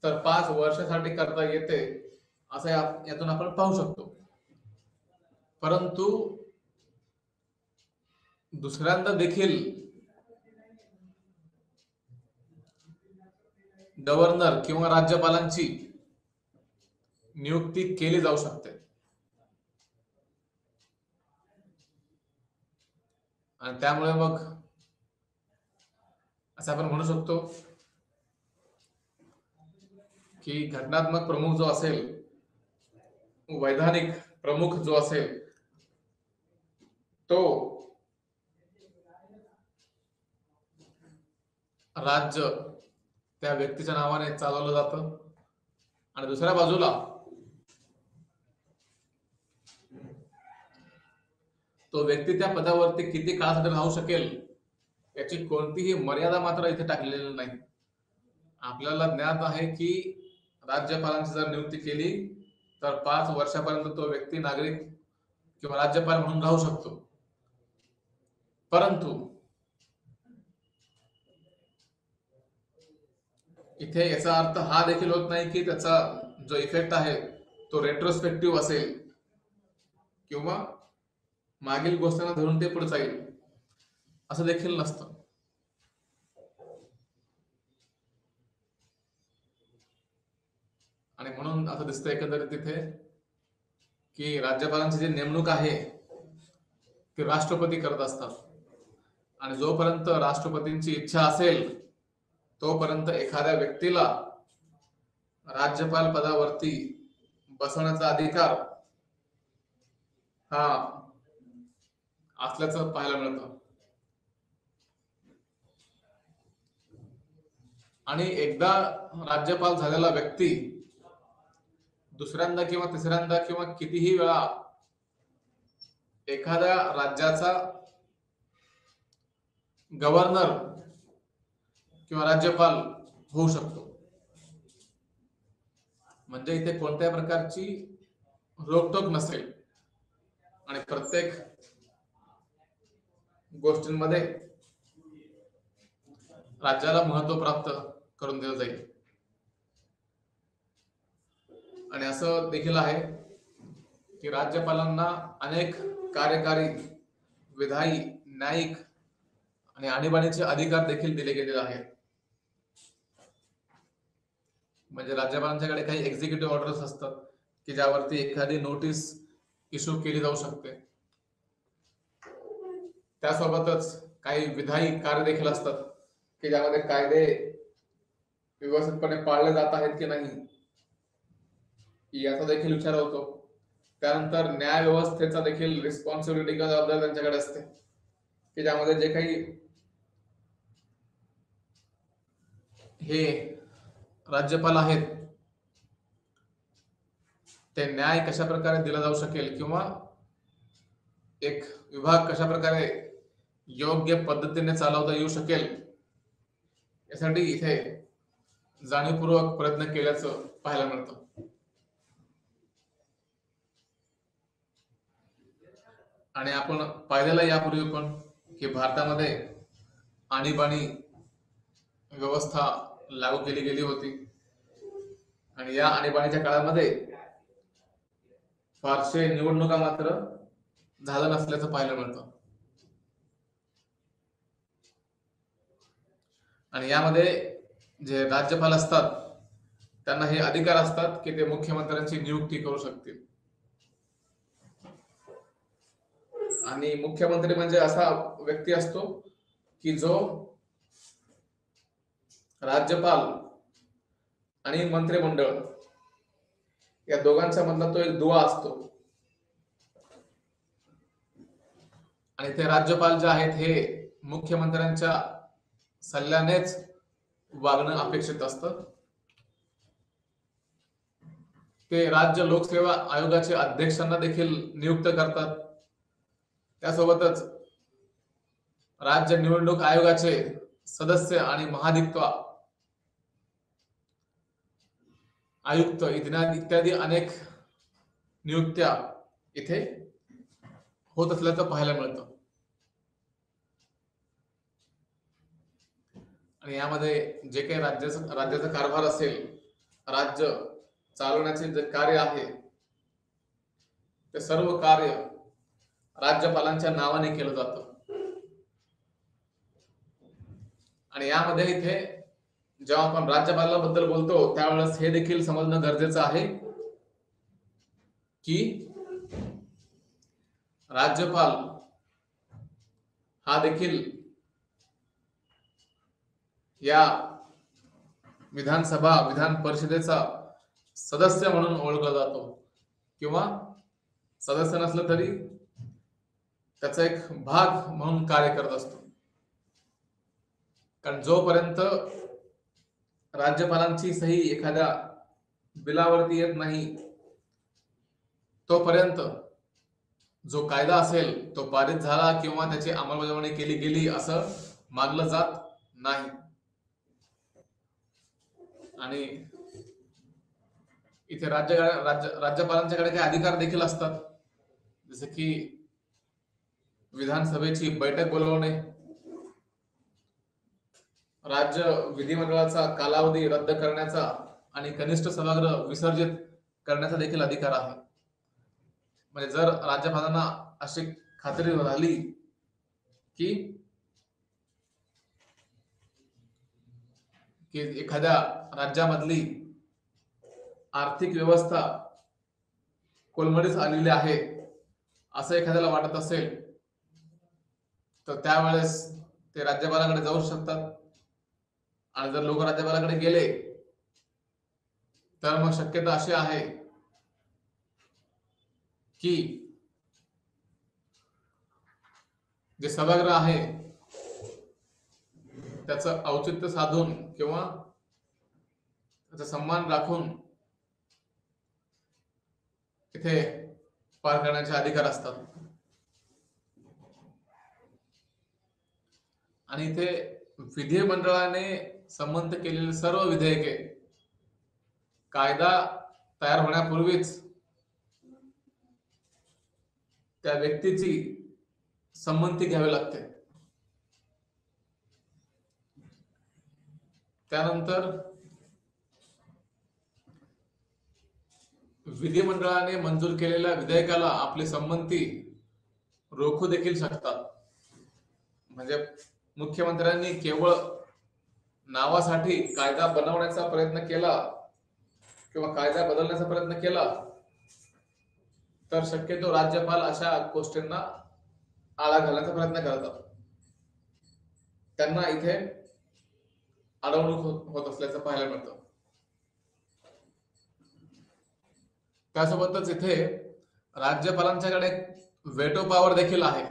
तर 5 वर्षासाठी करता येते असं यातून आपण पाहू शकतो. परंतु दुसऱ्यांदा देखील गव्हर्नर किंवा राज्यपालांची नियुक्ती केली जाऊ शकते. आणि त्यामुळे मग असं आपण म्हणू शकतो की घटनात्मक प्रमुख जो असेल, वैधानिक प्रमुख जो असेल तो राज्य त्या व्यक्तीच्या नावाने चालवलं जातं. आणि दुसऱ्या बाजूला तो व्यक्ती त्या पदावरती किती काळासाठी राहू शकेल याची कोणतीही मर्यादा मात्र इथे टाकलेली नाही. आपल्याला ज्ञात आहे की राज्यपालांची जर नियुक्ती केली तर 5 वर्षापर्यंत तो व्यक्ती नागरिक किंवा राज्यपाल म्हणून राहू शकतो. परंतु इथे याचा अर्थ हा देखील होत नाही की त्याचा जो इफेक्ट आहे तो रेट्रोस्पेक्टिव्ह असेल किंवा मागील गोष्टींना धरून ते पुढे जाईल असं देखील नसतं. आणि म्हणून असं दिसतं एकंदरीत तिथे की राज्यपालांची जी नेमणूक आहे ती राष्ट्रपती करत असतात. आणि जोपर्यंत राष्ट्रपतींची इच्छा असेल तोपर्यंत एखाद्या व्यक्तीला राज्यपाल पदावरती बसवण्याचा अधिकार हा असल्याचं पाहायला मिळतं. आणि एकदा राज्यपाल झालेला व्यक्ती दुसऱ्यांदा किंवा तिसऱ्यांदा किंवा कितीही वेळा एखाद्या राज्याचा गव्हर्नर किंवा राज्यपाल होऊ शकतो. म्हणजे इथे कोणत्याही प्रकारची रोकटोक नसेल आणि प्रत्येक गोष्टींमध्ये राज्याला महत्व प्राप्त करून दिलं जाईल. आणि असं देखील आहे की राज्यपालांना अनेक कार्यकारी, विधायी, न्यायिक आणि आणीबाणीचे अधिकार देखील दिले गेलेले आहेत. म्हणजे राज्यपालांच्याकडे काही एक्झिक्युटिव्ह ऑर्डर्स असतात की ज्यावरती एखादी नोटीस इश्यू केली जाऊ शकते. त्यासोबतच काही विधायी कार्य देखील असतात की ज्यामध्ये कायदे व्यवस्थितपणे पाळले जात आहेत की नाही याचा देखील विचार होतो. त्यानंतर न्याय व्यवस्थेचा देखील रिस्पॉन्सिबिलिटी किंवा जबाबदारी त्यांच्याकडे असते की ज्यामध्ये जे काही हे राज्यपाल आहेत ते न्याय कशा प्रकारे दिला जाऊ शकेल किंवा एक विभाग कशा प्रकारे योग्य पद्धतीने चालवता येऊ शकेल यासाठी इथे जाणीवपूर्वक प्रयत्न केल्याचं पाहायला मिळतं. आणि आपण पाहिलेलं यापूर्वी पण की भारतामध्ये आणीबाणी व्यवस्था लागू केली गेली होती आणि या आणीबाणीच्या काळामध्ये फारसे निवडणुका मात्र झालं नसल्याचं पाहायला मिळतं. आणि यामध्ये जे राज्यपाल असतात त्यांना हे अधिकार असतात की ते मुख्यमंत्र्यांची नियुक्ती करू शकतील. आणि मुख्यमंत्री म्हणजे असा व्यक्ती असतो की जो राज्यपाल आणि मंत्रिमंडळ या दोघांच्या मधला तो एक दुवा असतो. आणि ते राज्यपाल जे आहेत हे मुख्यमंत्र्यांच्या सल्ल्यानेच वागणं अपेक्षित असतं. ते राज्य लोकसेवा आयोगाचे अध्यक्षांना देखील नियुक्त करतात. त्यासोबतच राज्य निवडणूक आयोगाचे सदस्य आणि महाधिवक्ता आयुक्त इत्यादी अनेक नियुक्त्या इथे होत असल्याचं पाहायला मिळतं. आणि यामध्ये जे काही राज्याचा कारभार असेल, राज्य चालवण्याचे जे कार्य आहे ते सर्व कार्य राज्यपालांच्या नावाने केलं जातं. आणि यामध्ये इथे जेव्हा आपण राज्यपालाबद्दल बोलतो त्यावेळेस हे देखील समजणं गरजेचं आहे की राज्यपाल हा देखील या विधान परिषदेचा सदस्य म्हणून ओळखला जातो किंवा सदस्य नसलं तरी त्याचा एक भाग म्हणून कार्य करत असतो. कारण जोपर्यंत राज्यपालांची सही एखाद्या बिलावरती येत नाही तोपर्यंत जो कायदा असेल तो पारित झाला किंवा त्याची अंमलबजावणी केली गेली असं मानलं जात नाही. आणि इथे राज्यपालांच्याकडे काही अधिकार देखील असतात, जसे की विधानसभेची बैठक बोलवणे, राज्य विधिमंडळाचा कालावधी रद्द करण्याचा आणि कनिष्ठ सभागृह विसर्जित करण्याचा देखील अधिकार आहे. म्हणजे जर राज्यपालांना अशी खात्री झाली की एखाद्या राज्यामधली आर्थिक व्यवस्था कोलमडीस आलेली आहे असं एखाद्याला वाटत असेल तर त्यावेळेस ते राज्यपालाकडे जाऊ शकतात. आणि जर लोक राज्यपालाकडे गेले तर मग शक्यता अशी आहे की जे सभागृह आहे त्याचं औचित्य साधून किंवा त्याचा सन्मान राखून इथे पार करण्याचे अधिकार असतात. आणि इथे विधिमंडळाने संमत केलेली सर्व विधेयके कायदा तयार होण्यापूर्वीच त्या व्यक्तीची संमती घ्यावी लागते. त्यानंतर विधिमंडळाने मंजूर केलेल्या विधेयकाला आपली संमती रोखू देखील शकतात. म्हणजे मुख्यमंत्र्यांनी केवळ नावासाठी कायदा बनवण्याचा प्रयत्न केला किंवा कायदा बदलण्याचा प्रयत्न केला तर शक्यतो राज्यपाल अशा गोष्टींना आळा घालण्याचा प्रयत्न करतात. त्यांना इथे अडवणूक होत असल्याचं पाहायला मिळतं. त्यासोबतच इथे राज्यपालांच्याकडे वेटो पॉवर देखील आहे,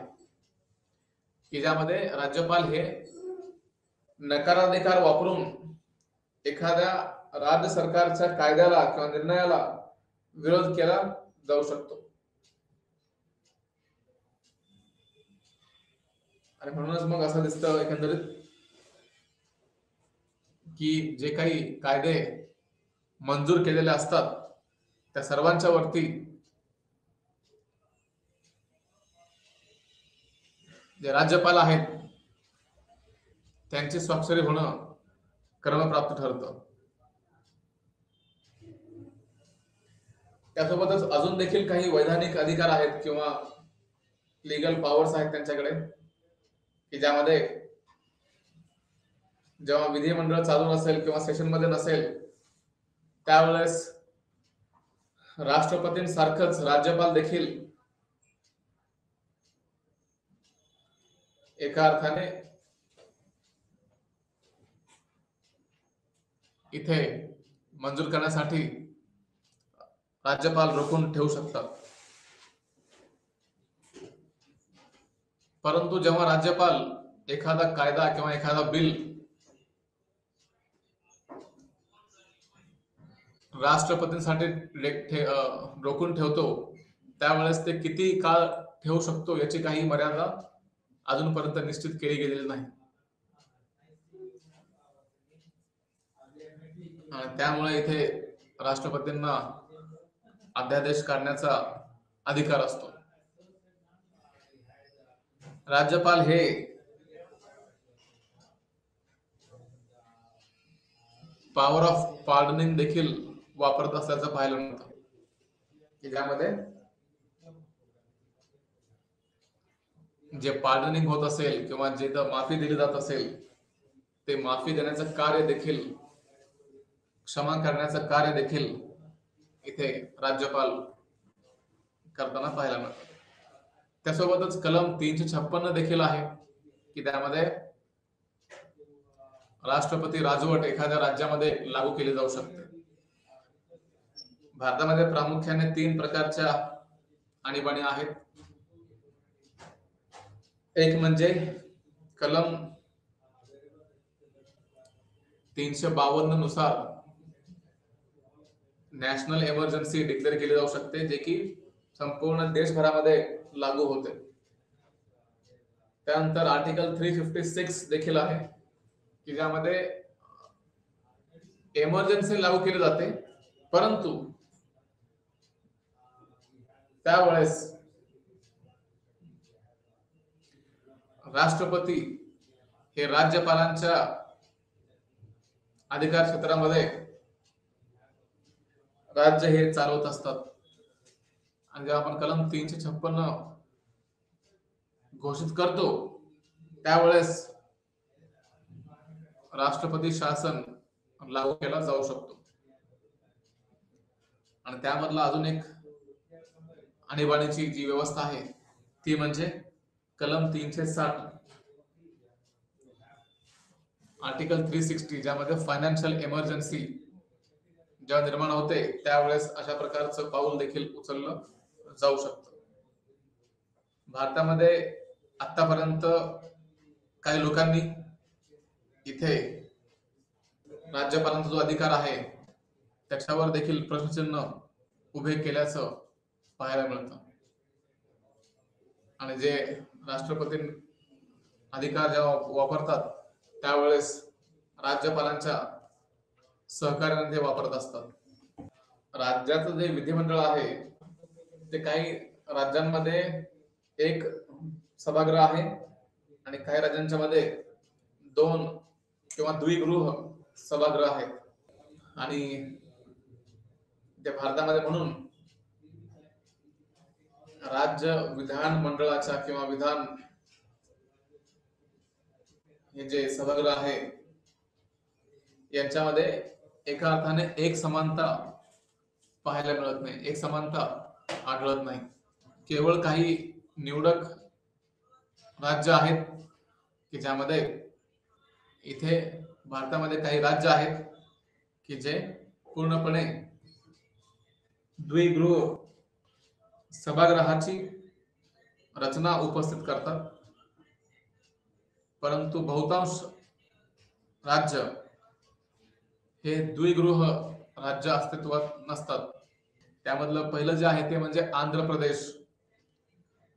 की ज्यामध्ये राज्यपाल हे नकाराधिकार वापरून एखाद्या राज्य सरकारच्या कायद्याला किंवा निर्णयाला विरोध केला जाऊ शकतो. आणि म्हणूनच मग असं दिसतं एकंदरीत की जे काही कायदे मंजूर केलेले असतात त्या सर्वांच्या वरती जे राज्यपाल आहेत त्यांची स्वाक्षरी होणं क्रमप्राप्त ठरतं. त्यासोबतच अजून देखील काही वैधानिक अधिकार आहेत किंवा लीगल पॉवर्स आहेत त्यांच्याकडे, की ज्यामध्ये जेव्हा विधिमंडळ चालू नसेल किंवा सेशन मध्ये नसेल त्यावेळेस राष्ट्रपतींसारखंच राज्यपाल देखील एका अर्थाने इथे मंजूर करण्यासाठी राज्यपाल रोखून ठेवू शकतात. परंतु जेव्हा राज्यपाल एखादा कायदा किंवा एखादा बिल राष्ट्रपतींसाठी रोखून ठेवतो त्यावेळेस ते किती काळ ठेवू शकतो याची काही मर्यादा अजूनपर्यंत निश्चित केली गेलेली नाही. आणि त्यामुळे इथे राष्ट्रपतींना अध्यादेश काढण्याचा अधिकार असतो. राज्यपाल हे पॉवर ऑफ पार्डनिंग देखील वापरत असल्याचं पाहायला मिळतं, की ज्यामध्ये जे पार्डनिंग होत असेल किंवा जे माफी दिली जात असेल ते माफी देण्याचं कार्य देखील, क्षमा करण्याचं कार्य देखील इथे राज्यपाल करताना पाहायला मिळतं. त्यासोबतच कलम 356 देखील आहे, की त्यामध्ये राष्ट्रपती राजवट एखाद्या राज्यामध्ये लागू केली जाऊ शकते. भारतामध्ये प्रामुख्याने 3 प्रकारच्या आणीबाणी आहेत. एक म्हणजे कलम 352 नुसार नॅशनल इमर्जन्सी डिक्लेअर केली जाऊ शकते, जे की संपूर्ण देशभरामध्ये लागू होते. त्यानंतर आर्टिकल 356 देखील आहे, की ज्यामध्ये इमर्जन्सी लागू केली जाते, परंतु त्यावेळेस राष्ट्रपती हे राज्यपालांच्या अधिकार क्षेत्रामध्ये राज्य हे चालवत असतात. आणि जेव्हा आपण कलम 356 घोषित करतो त्यावेळेस राष्ट्रपती शासन लागू केला जाऊ शकतो. आणि त्यामधला अजून एक आणीबाणीची जी व्यवस्था आहे ती म्हणजे कलम 360 आर्टिकल 360, ज्यामध्ये फायनान्शियल इमर्जन्सी जेव्हा निर्माण होते त्यावेळेस अशा प्रकारचं पाऊल देखील उचललं जाऊ शकतं. भारतामध्ये आतापर्यंत काही लोकांनी इथे राज्यपालांचा जो अधिकार आहे त्याच्यावर देखील प्रश्नचिन्ह उभे केल्याचं पाहायला मिळतं. आणि जे राष्ट्रपती अधिकार जेव्हा वापरतात त्यावेळेस राज्यपालांच्या सहकार्याने ते वापरत असतात. राज्याचं जे विधिमंडळ आहे ते काही राज्यांमध्ये एक सभागृह आहे आणि काही राज्यांच्या मध्ये 2 किंवा द्विगृह सभागृह आहेत. आणि ते भारतामध्ये म्हणून राज्य विधान मंडळाच्या किंवा विधान हे जे सभागृह आहे यांच्यामध्ये एका अर्थाने एक समानता पाहायला मिळत नाही, एक समानता आढळत नाही. केवळ काही निवडक राज्य आहेत की ज्यामध्ये इथे भारतामध्ये काही राज्य आहेत की जे पूर्णपणे द्विगृह सभागृहाची रचना उपस्थित करतात, परंतु बहुतांश राज्य हे द्विगृह राज्य अस्तित्वात नसतात. त्यामधलं पहिलं जे आहे ते म्हणजे आंध्र प्रदेश,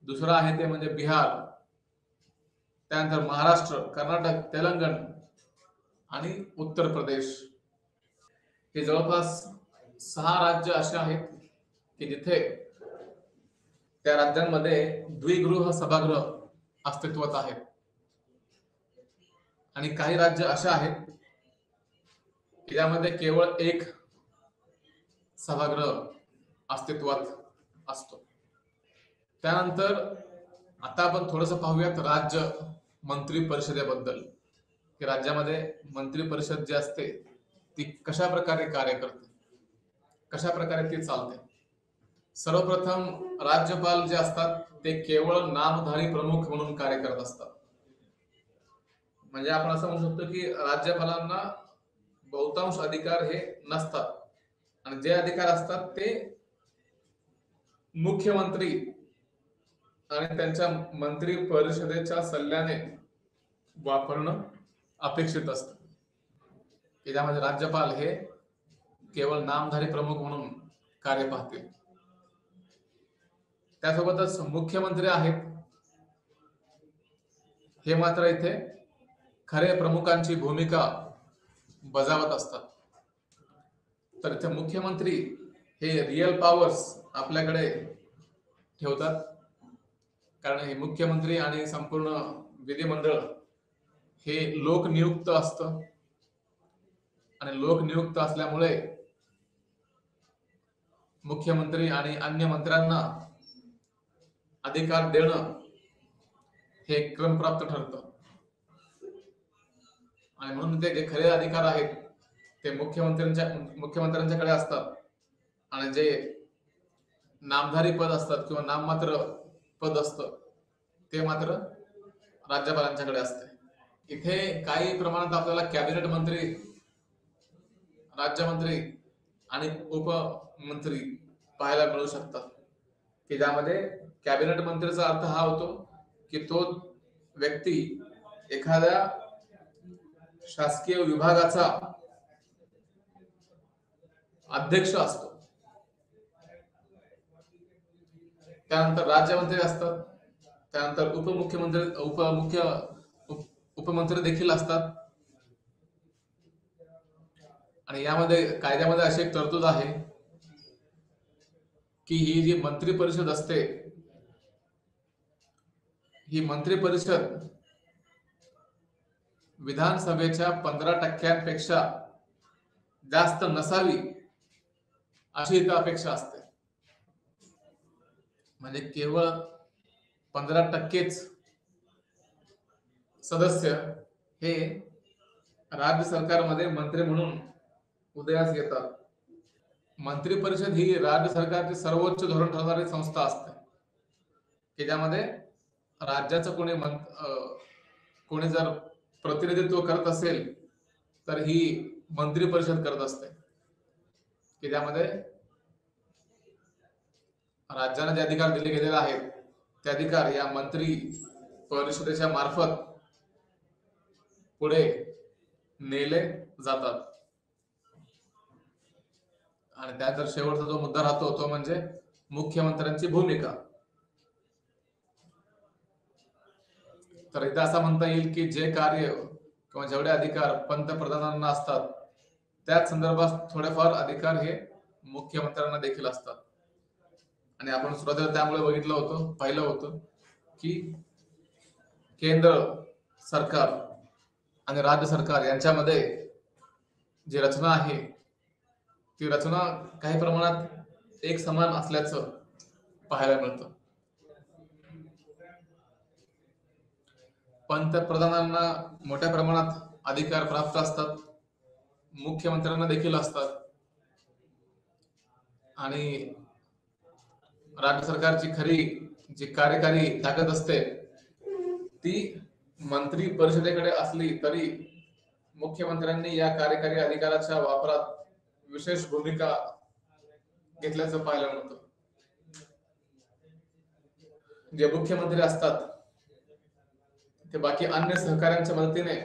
दुसरं आहे ते म्हणजे बिहार, त्यानंतर महाराष्ट्र, कर्नाटक, तेलंगण आणि उत्तर प्रदेश. हे जवळपास 6 राज्य असे आहेत की जिथे त्या राज्यांमध्ये द्विगृह सभागृह अस्तित्वात आहेत, आणि काही राज्य असे आहेत की ज्यामध्ये केवळ एक सभागृह अस्तित्वात असतो. त्यानंतर आता आपण थोडंसं पाहूयात राज्य मंत्री परिषदेबद्दल, की राज्यामध्ये मंत्री परिषद जी असते ती कशा प्रकारे कार्य करते, कशा प्रकारे ती चालते. सर्वप्रथम राज्यपाल जे असतात ते केवळ नामधारी प्रमुख म्हणून कार्य करत असतात. म्हणजे आपण असं म्हणू शकतो की राज्यपालांना बहुतांश अधिकार हे नसतात, आणि जे अधिकार असतात ते मुख्यमंत्री आणि त्यांच्या मंत्री परिषदेच्या सल्ल्याने वापरणं अपेक्षित असतं, की ज्यामध्ये राज्यपाल हे केवळ नामधारी प्रमुख म्हणून कार्य पाहतील. त्यासोबतच मुख्यमंत्री आहेत हे मात्र इथे खरे प्रमुखांची भूमिका बजावत असतात. तर इथे मुख्यमंत्री हे रिअल पॉवर्स आपल्याकडे ठेवतात, कारण हे मुख्यमंत्री आणि संपूर्ण विधिमंडळ हे लोकनियुक्त असतं, आणि लोकनियुक्त असल्यामुळे मुख्यमंत्री आणि अन्य मंत्र्यांना अधिकार देणं हे क्रमप्राप्त ठरतं, आणि म्हणून ते जे खरे अधिकार आहेत ते मुख्यमंत्र्यांच्याकडे असतात, आणि जे नामधारी पद असतात किंवा नाममात्र पद असतं ते मात्र राज्यपालांच्याकडे असते. इथे काही प्रमाणात आपल्याला कॅबिनेट मंत्री, राज्यमंत्री आणि उपमंत्री पाहायला मिळू शकतात, की ज्यामध्ये कॅबिनेट मंत्रीचा अर्थ हा होतो की तो व्यक्ती एखाद्या शासकीय विभागाचा अध्यक्ष असतो. त्यानंतर राज्यमंत्री असतात, त्यानंतर उपमंत्री देखील असतात, आणि यामध्ये कायद्यामध्ये अशी एक तरतूद आहे की ही जी मंत्री परिषद असते, ही मंत्री परिषद विधानसभेच्या 15% जास्त नसावी अशी इथं अपेक्षा असते. म्हणजे केवळ 15% सदस्य हे राज्य सरकारमध्ये मंत्री म्हणून उदयास येतात. मंत्री परिषद ही राज्य सरकारची सर्वोच्च धोरण ठरवणारी संस्था असते, की ज्यामध्ये राज्याचं कोणी जर प्रतिनिधित्व करत असेल तर ही मंत्री परिषद करत असते, की ज्यामध्ये राज्यांना जे अधिकार दिले गेलेले आहेत ते अधिकार या मंत्री परिषदेच्या मार्फत पुढे नेले जातात. आणि त्यानंतर शेवटचा जो मुद्दा राहतो तो म्हणजे मुख्यमंत्र्यांची भूमिका. तर इथे असं म्हणता येईल की जे कार्य किंवा जेवढे अधिकार पंतप्रधानांना असतात त्याच संदर्भात थोडेफार अधिकार हे मुख्यमंत्र्यांना देखील असतात. आणि आपण सुरुवातीला त्यामुळे पाहिलं होतं की केंद्र सरकार आणि राज्य सरकार यांच्यामध्ये जी रचना आहे ती रचना काही प्रमाणात एक समान असल्याचं पाहायला मिळतं. पंतप्रधानांना मोठ्या प्रमाणात अधिकार प्राप्त असतात, मुख्यमंत्र्यांना देखील असतात आणि राज्य सरकारची खरी जी कार्यकारी ताकद असते ती मंत्री परिषदेकडे असली तरी मुख्यमंत्र्यांनी या कार्यकारी अधिकाराच्या वापरात विशेष भूमिका घेतल्याचं पाहायला मिळतं. जे मुख्यमंत्री असतात ते बाकी अन्य सहकाऱ्यांच्या मदतीने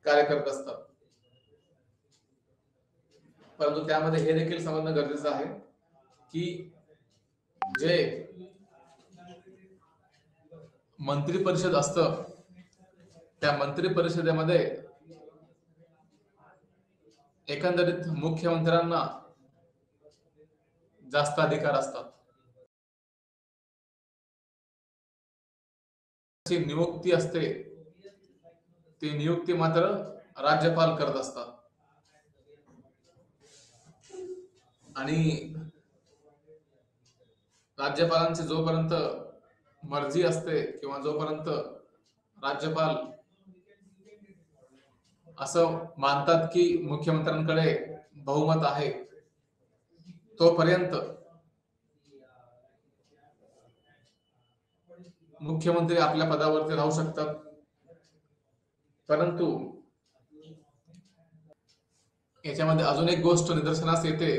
कार्य करत असतात, परंतु त्यामध्ये हे देखील समजणं गरजेचं आहे की जे मंत्री परिषद असतं त्या मंत्री परिषदेमध्ये एकंदरीत मुख्यमंत्र्यांना जास्त अधिकार असतात. जी नियुक्ती असते ती नियुक्ती मात्र राज्यपाल करत असतात आणि राज्यपालांची जोपर्यंत मर्जी असते किंवा जोपर्यंत राज्यपाल असं मानतात की मुख्यमंत्र्यांकडे बहुमत आहे तोपर्यंत मुख्यमंत्री आपल्या पदावरती राहू शकतात. परंतु याच्यामध्ये अजून एक गोष्ट निदर्शनास येते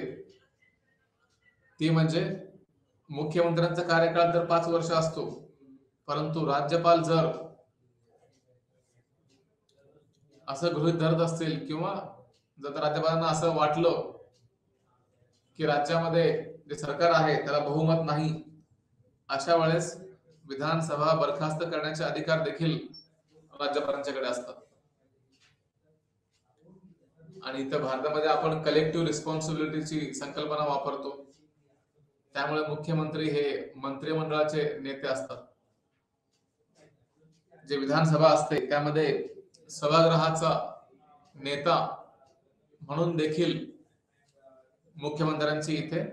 ती म्हणजे मुख्यमंत्र्यांचा कार्यकाळ तर 5 वर्ष असतो, परंतु राज्यपाल जर असं गृहीत धरत असतील किंवा जर राज्यपालांना असं वाटलं की राज्यामध्ये जे सरकार आहे त्याला बहुमत नाही, अशा वेळेस विधानसभा बरखास्त करण्याचे अधिकार देखील राज्यपालांच्याकडे असतात. आणि इथं भारतामध्ये आपण कलेक्टिव्ह रिस्पॉन्सिबिलिटीची संकल्पना वापरतो, त्यामुळे मुख्यमंत्री हे मंत्रिमंडळाचे नेते असतात. जे विधानसभा असते त्यामध्ये सभागृहाचा नेता म्हणून देखील मुख्यमंत्र्यांची इथे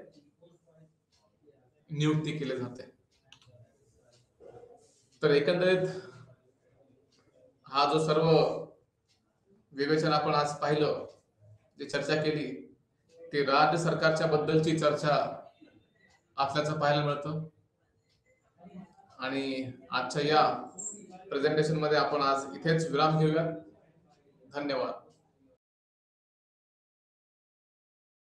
नियुक्ती केली जाते. तर एकंदरीत हा जो सर्व विवेचन आपण आज पाहिलं, जी चर्चा केली ती राज्य सरकारच्या बद्दलची चर्चा असल्याचं पाहायला मिळतं. आणि आजच्या या प्रेझेंटेशन मध्ये आपण आज इथेच विराम घेऊया. धन्यवाद.